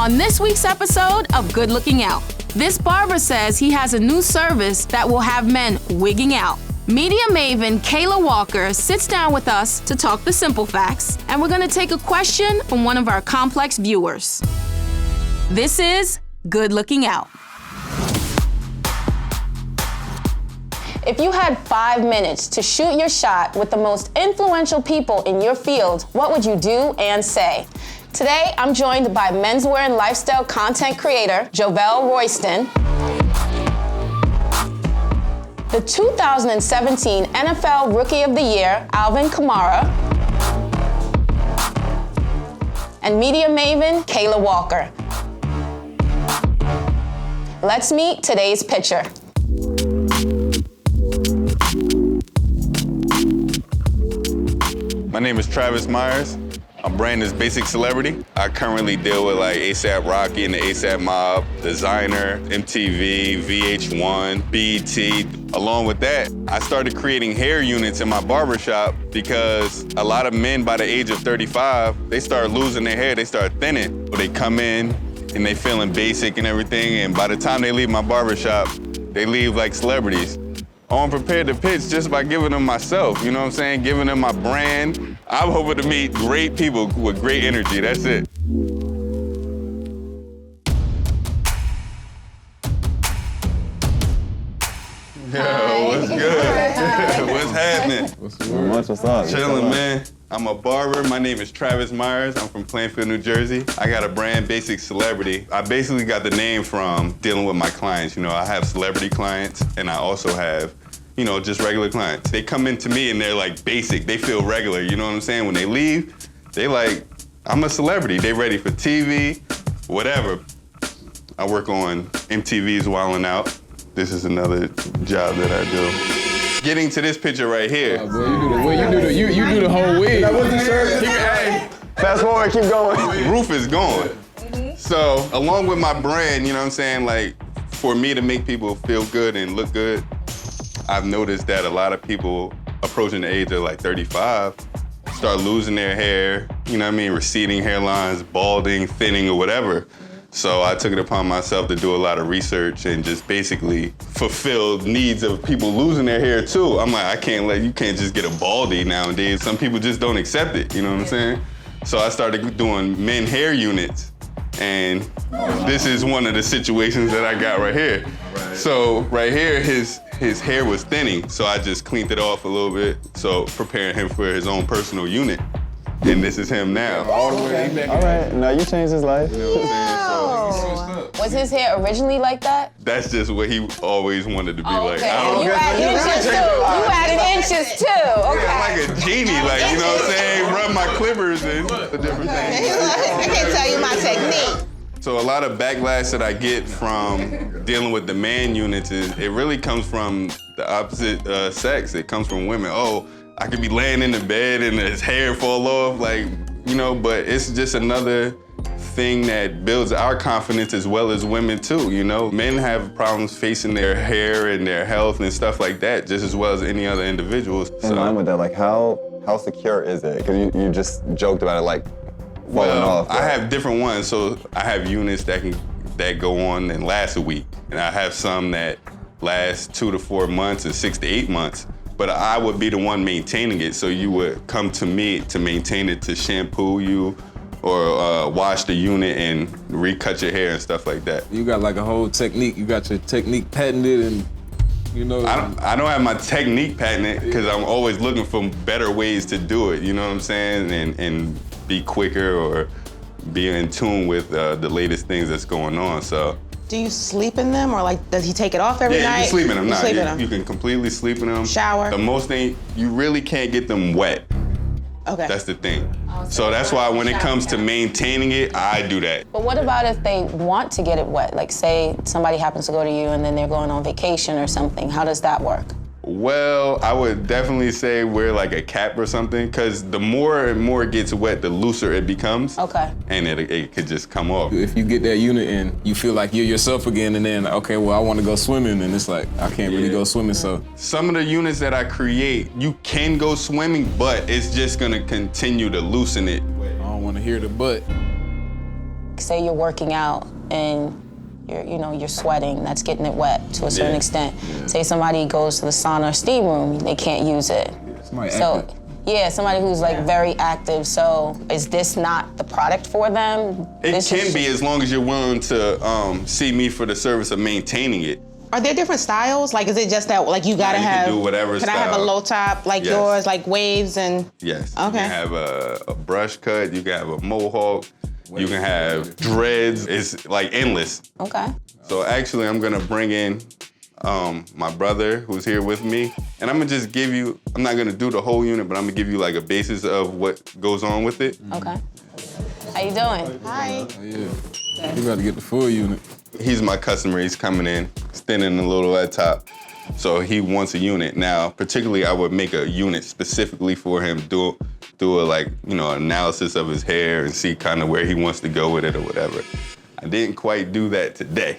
On this week's episode of Good Looking Out, this barber says he has a new service that will have men wigging out. Media maven Kayla Walker sits down with us to talk the simple facts, and we're gonna take a question from one of our complex viewers. This is Good Looking Out. If you had 5 minutes to shoot your shot with the most influential people in your field, what would you do and say? Today, I'm joined by menswear and lifestyle content creator, Jovel Royston, the 2017 NFL Rookie of the Year, Alvin Kamara, and media maven, Kayla Walker. Let's meet today's pitcher. My name is Travis Myers. My brand is Basic Celebrity. I currently deal with like A$AP Rocky and the A$AP Mob, Designer, MTV, VH1, BET. Along with that, I started creating hair units in my barbershop because a lot of men by the age of 35, they start losing their hair, they start thinning. They come in and they feeling basic and everything, and by the time they leave my barbershop, they leave like celebrities. I'm prepared to pitch just by giving them myself, you know what I'm saying? Giving them my brand. I'm hoping to meet great people with great energy, that's it. Yo, what's good? What's happening? What's up? Chilling, man. I'm a barber. My name is Travis Myers. I'm from Plainfield, New Jersey. I got a brand, Basic Celebrity. I basically got the name from dealing with my clients. You know, I have celebrity clients, and I also have, you know, just regular clients. They come into me and they're like basic. They feel regular, you know what I'm saying? When they leave, they like, I'm a celebrity. They ready for TV, whatever. I work on MTV's Wildin' Out. This is another job that I do. Getting to this picture right here. Oh, boy, you do the whole wig. Hey, Fast forward, keep going. the roof is gone. So, along with my brand, you know what I'm saying, like, for me to make people feel good and look good, I've noticed that a lot of people approaching the age of like 35 start losing their hair, you know what I mean, receding hairlines, balding, thinning, or whatever. So I took it upon myself to do a lot of research and just basically fulfill needs of people losing their hair too. I'm like, you can't just get a baldy nowadays. Some people just don't accept it, you know what I'm saying? So I started doing men hair units, and this is one of the situations that I got right here. So right here, his hair was thinning, so I just cleaned it off a little bit, so preparing him for his own personal unit. And this is him now. All right, now you changed his life. You know what I'm saying? So, Was his hair originally like that? that's just what he always wanted to be like. Okay. I don't You added inches too. Okay. I'm like a genie, like, you know what I'm saying? Rub my clippers and the different things. I can't tell you my technique. So a lot of backlash that I get from dealing with the man units is, it really comes from the opposite sex. It comes from women. Oh, I could be laying in the bed and his hair fall off, like, you know, but it's just another thing that builds our confidence as well as women too, you know? Men have problems facing their hair and their health and stuff like that just as well as any other individuals. In line with that, like how secure is it? Because you just joked about it like falling off. I have different ones. So I have units that go on and last a week. And I have some that last 2 to 4 months and 6 to 8 months. But I would be the one maintaining it. So you would come to me to maintain it, to shampoo you or wash the unit and recut your hair and stuff like that. You got like a whole technique. You got your technique patented, and you know. I don't have my technique patented because I'm always looking for better ways to do it. You know what I'm saying? And be quicker or be in tune with the latest things that's going on. So. Do you sleep in them, or like does he take it off every night? Yeah, you can sleep in them. You sleep in them. You can completely sleep in them. Shower. The most thing, you really can't get them wet. Okay. That's the thing. So that's why when it comes to maintaining it, I do that. But what about if they want to get it wet? Like say somebody happens to go to you and then they're going on vacation or something. How does that work? Well, I would definitely say wear like a cap or something, because the more and more it gets wet, the looser it becomes. Okay. And it could just come off. If you get that unit in, you feel like you're yourself again, and then, okay, well, I want to go swimming, and it's like, I can't really go swimming, so. Some of the units that I create, you can go swimming, but it's just gonna continue to loosen it. I don't want to hear the but. say you're working out and you're sweating, that's getting it wet to a certain extent. Say somebody goes to the sauna or steam room, they can't use it. Somebody So, yeah, somebody who's like very active. So is this not the product for them? It can be as long as you're willing to see me for the service of maintaining it. Are there different styles? Like, is it just that, like, you gotta you have... can do whatever Can I have a style. low top like yours, like waves and... Yes. Okay. You can have a brush cut, you can have a mohawk, you can have dreads. It's like endless. Okay. So actually, I'm gonna bring in my brother who's here with me, and I'm gonna just give you, I'm not gonna do the whole unit, but I'm gonna give you like a basis of what goes on with it. Okay. How you doing? Hi. Oh, yeah. You got to get the full unit. He's my customer, he's coming in, standing a little at top. So he wants a unit. Now, particularly I would make a unit specifically for him, do a like, analysis of his hair and see kind of where he wants to go with it or whatever. I didn't quite do that today,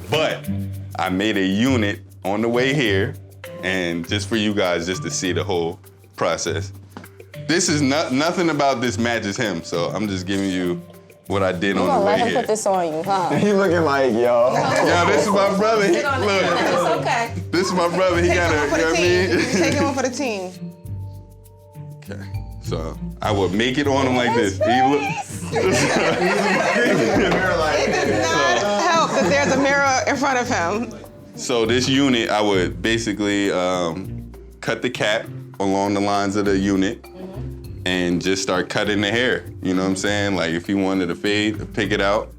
but I made a unit on the way here, and just for you guys, just to see the whole process. This is nothing about this matches him, so I'm just giving you what I did on the way Let him here. put this on you, huh? He looking like, yo. Yo, this is my brother. He, look, It's okay. this is my brother. He got Take him a, one for you the know what I team. mean? Take him one for the team. Okay, so I would make it on him like this. He look. It does not help that there's a mirror in front of him. So this unit, I would basically cut the cap along the lines of the unit and just start cutting the hair. You know what I'm saying? Like if you wanted a fade, pick it out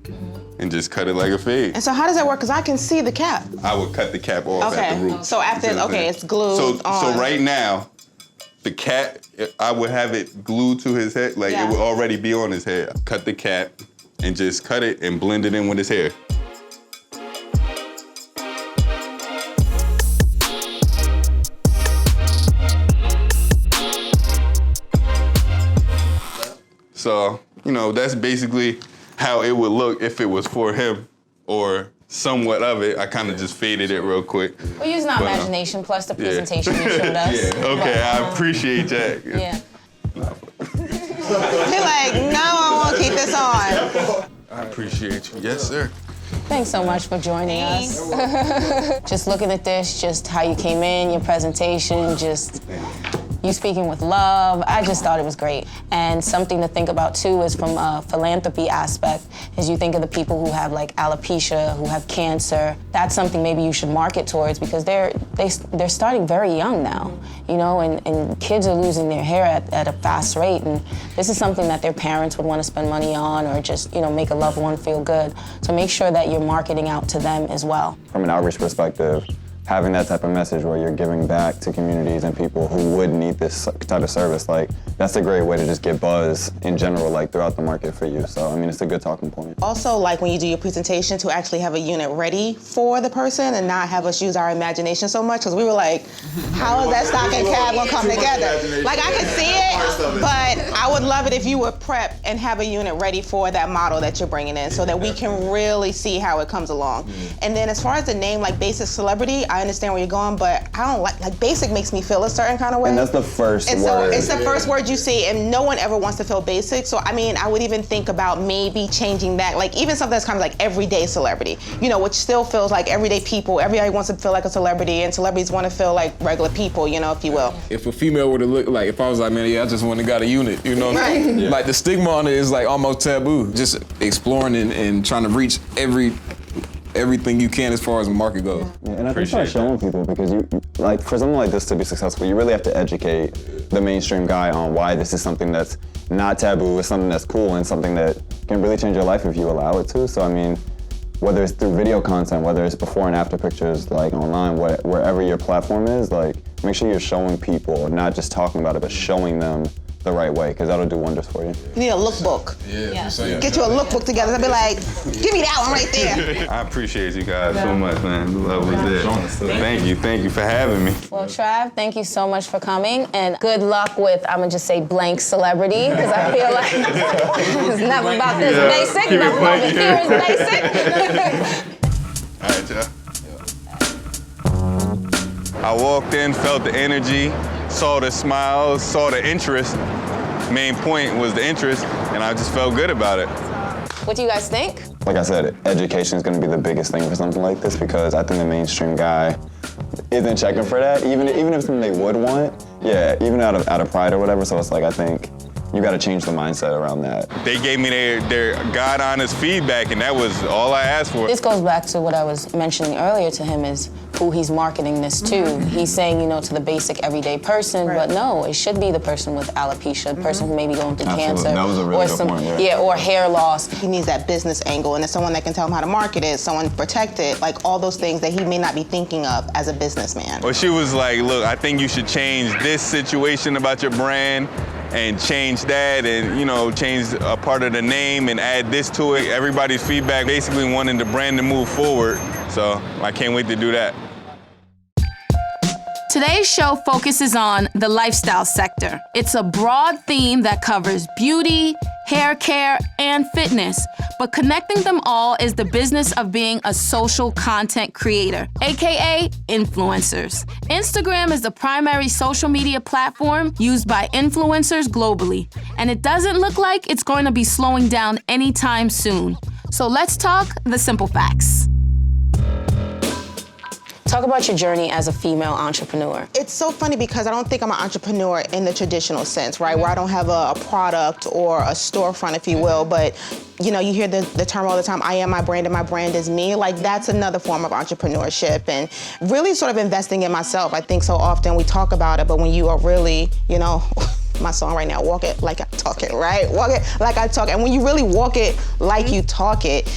and just cut it like a fade. And so how does that work? Because I can see the cap. I would cut the cap off at the Okay. root. So after, You see what I'm saying? it's glued on. So right now, the cap, I would have it glued to his head, like Yeah. it would already be on his head. Cut the cap and just cut it and blend it in with his hair. So, that's basically how it would look if it was for him or somewhat of it. I kind of just faded it real quick. We're using our imagination plus the presentation you showed us. Okay, I appreciate that. Yeah. Be like, no, I won't keep this on. I appreciate you. Yes, sir. Thanks so much for joining us. Just looking at this, just how you came in, your presentation, just you speaking with love. I just thought it was great. And something to think about too is from a philanthropy aspect, is you think of the people who have like alopecia, who have cancer. That's something maybe you should market towards because they're starting very young now, and kids are losing their hair at a fast rate. And this is something that their parents would want to spend money on or just, make a loved one feel good. So make sure that you're marketing out to them as well. From an outreach perspective, having that type of message where you're giving back to communities and people who would need this type of service, like that's a great way to just get buzz in general, like throughout the market for you. So, it's a good talking point. Also, like when you do your presentation, to actually have a unit ready for the person and not have us use our imagination so much, because we were like, how is that stocking cap gonna come together? Like I could see it, but I would love it if you would prep and have a unit ready for that model that you're bringing in so that we can really see how it comes along. And then as far as the name, like Basic Celebrity, I understand where you're going, but I don't like basic makes me feel a certain kind of way. And that's the first And word. so it's the first word you see, and no one ever wants to feel basic. So I would even think about maybe changing that, like even something that's kind of like everyday celebrity, which still feels like everyday people. Everybody wants to feel like a celebrity, and celebrities want to feel like regular people, if you will. If a female were to look like, if I was like, man, I just went and got a unit, Right. Yeah. Like the stigma on it is like almost taboo. Just exploring and trying to reach everything you can as far as the market goes. Yeah, and I think start showing people because for something like this to be successful, you really have to educate the mainstream guy on why this is something that's not taboo, it's something that's cool and something that can really change your life if you allow it to. So whether it's through video content, whether it's before and after pictures, like online, wherever your platform is, like make sure you're showing people, not just talking about it, but showing them the right way, because that'll do wonders for you. You need a lookbook. Yeah. Get you a lookbook together and be like, give me that one right there. I appreciate you guys so much, man. The love was there. Thank you for having me. Well, Trav, thank you so much for coming, and good luck with, I'm gonna just say blank celebrity, because I feel like it's never about this basic, keep it nothing over blank. here is basic. All right, y'all. I walked in, felt the energy, saw the smiles, saw the interest. Main point was the interest, and I just felt good about it. What do you guys think? Like I said, education is going to be the biggest thing for something like this, because I think the mainstream guy isn't checking for that, even if it's something they would want. Yeah, even out of pride or whatever. So it's like, I think you got to change the mindset around that. They gave me their God-honest feedback, and that was all I asked for. This goes back to what I was mentioning earlier to him, is who he's marketing this to. He's saying, to the basic everyday person, but no, it should be the person with alopecia, the person who may be going through cancer. That was a really good point, or hair loss. He needs that business angle, and it's someone that can tell him how to market it, someone to protect it, like all those things that he may not be thinking of as a businessman. Well, she was like, look, I think you should change this situation about your brand and change that, and change a part of the name and add this to it. Everybody's feedback basically wanting the brand to move forward, so I can't wait to do that. Today's show focuses on the lifestyle sector. It's a broad theme that covers beauty, hair care, and fitness, but connecting them all is the business of being a social content creator, aka influencers. Instagram is the primary social media platform used by influencers globally, and it doesn't look like it's going to be slowing down anytime soon. So let's talk the simple facts. Talk about your journey as a female entrepreneur. It's so funny because I don't think I'm an entrepreneur in the traditional sense, right? Where I don't have a product or a storefront, if you will, but you hear the term all the time, I am my brand and my brand is me. Like, that's another form of entrepreneurship and really sort of investing in myself. I think so often we talk about it, but when you are really, my song right now, walk it like I talk it, right? Walk it like I talk it. And when you really walk it like you talk it,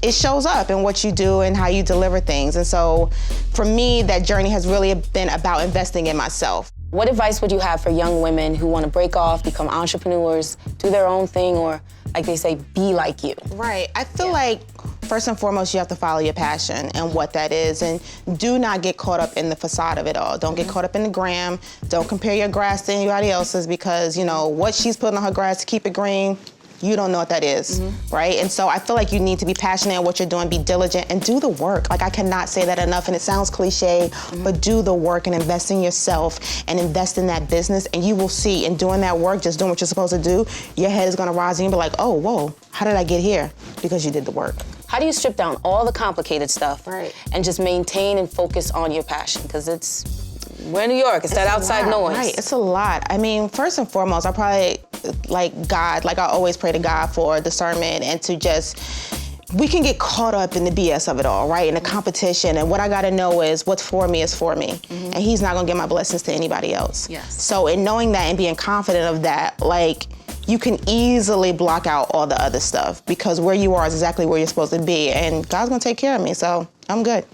it shows up in what you do and how you deliver things. And so for me, that journey has really been about investing in myself. What advice would you have for young women who want to break off, become entrepreneurs, do their own thing, or like they say, be like you? Right. I feel like first and foremost, you have to follow your passion and what that is, and do not get caught up in the facade of it all. Don't get caught up in the gram. Don't compare your grass to anybody else's, because what she's putting on her grass to keep it green, you don't know what that is, right? And so I feel like you need to be passionate in what you're doing, be diligent, and do the work. Like, I cannot say that enough, and it sounds cliche, but do the work and invest in yourself and invest in that business, and you will see, in doing that work, just doing what you're supposed to do, your head is gonna rise and you'll be like, oh, whoa, how did I get here? Because you did the work. How do you strip down all the complicated stuff and just maintain and focus on your passion? Because we're in New York, it's that outside noise. Right, it's a lot. I mean, first and foremost, I probably, I always pray to God for discernment and to we can get caught up in the BS of it all, right? In the competition, and what I gotta know is what's for me is for me. And he's not gonna give my blessings to anybody else. Yes. So in knowing that and being confident of that, you can easily block out all the other stuff, because where you are is exactly where you're supposed to be, and God's gonna take care of me, so I'm good.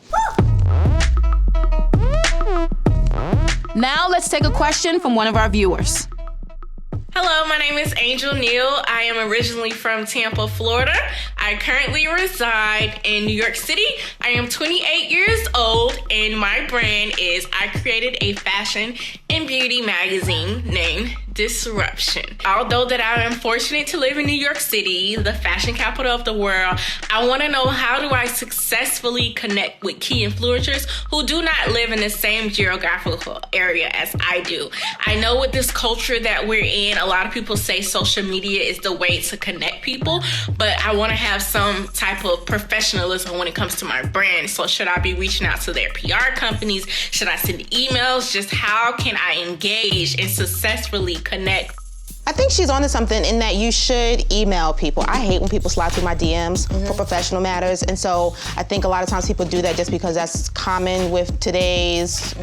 Now let's take a question from one of our viewers. Hello, my name is Angel Neal. I am originally from Tampa, Florida. I currently reside in New York City. I am 28 years old, and my brand is, I created a fashion and beauty magazine named Disruption. Although that I am fortunate to live in New York City, the fashion capital of the world, I want to know, how do I successfully connect with key influencers who do not live in the same geographical area as I do? I know with this culture that we're in, a lot of people say social media is the way to connect people, but I want to have some type of professionalism when it comes to my brand. So should I be reaching out to their PR companies? Should I send emails? Just how can I engage and successfully connect? I think she's onto something in that you should email people. I hate when people slide through my DMs for professional matters, and so I think a lot of times people do that just because that's common with today's,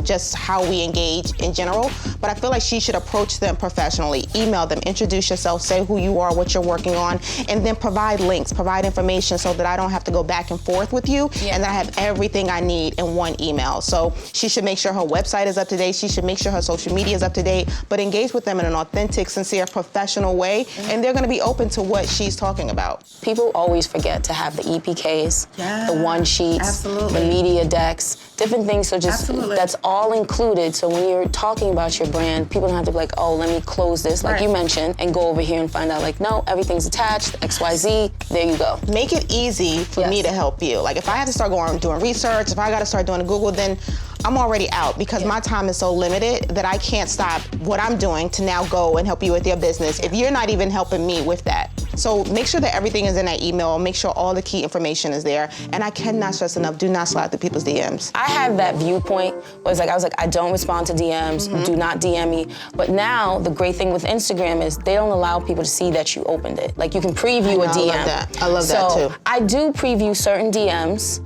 just how we engage in general. But I feel like she should approach them professionally, email them, introduce yourself, say who you are, what you're working on, and then provide links, provide information so that I don't have to go back and forth with you, and that I have everything I need in one email. So she should make sure her website is up to date, she should make sure her social media is up to date, but engage with them in an authentic, sincere, professional way, and they're gonna be open to what she's talking about. People always forget to have the EPKs, the one sheets, the media decks, different things. So that's all included. So when you're talking about your brand, people don't have to be like, oh, let me close this, like you mentioned, and go over here and find out, like, no, everything's attached, XYZ, there you go. Make it easy for me to help you. Like, if I have to start going doing research, if I gotta start doing Google, then I'm already out, because my time is so limited that I can't stop what I'm doing to now go and help you with your business if you're not even helping me with that. So make sure that everything is in that email. Make sure all the key information is there. And I cannot stress enough, do not slide through people's DMs. I have that viewpoint where I was like, I don't respond to DMs, do not DM me. But now the great thing with Instagram is they don't allow people to see that you opened it. Like you can preview a DM. I love that. I love that too. I do preview certain DMs,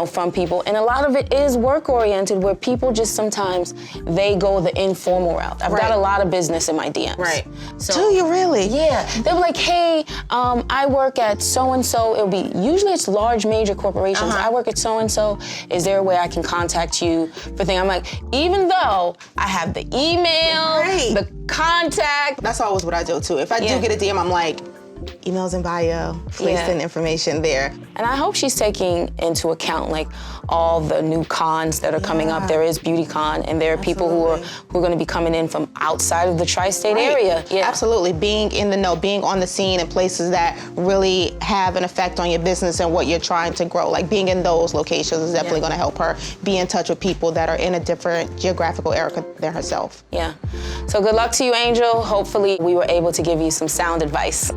from people, and a lot of it is work oriented where people just sometimes they go the informal route. I've got a lot of business in my DMs. Right. So, do you really? Yeah. They'll be like, hey, I work at so-and-so. It'll be, usually it's large major corporations. I work at so-and-so. Is there a way I can contact you for things? I'm like, even though I have the email, the contact. That's always what I do too. If I do get a DM, I'm like, emails in bio, please send information there. And I hope she's taking into account like all the new cons that are coming up. There is BeautyCon, and there are people who are going to be coming in from outside of the tri-state area. Yeah. Absolutely, being in the know, being on the scene in places that really have an effect on your business and what you're trying to grow. Like being in those locations is definitely going to help her be in touch with people that are in a different geographical area than herself. Yeah. So good luck to you, Angel. Hopefully we were able to give you some sound advice.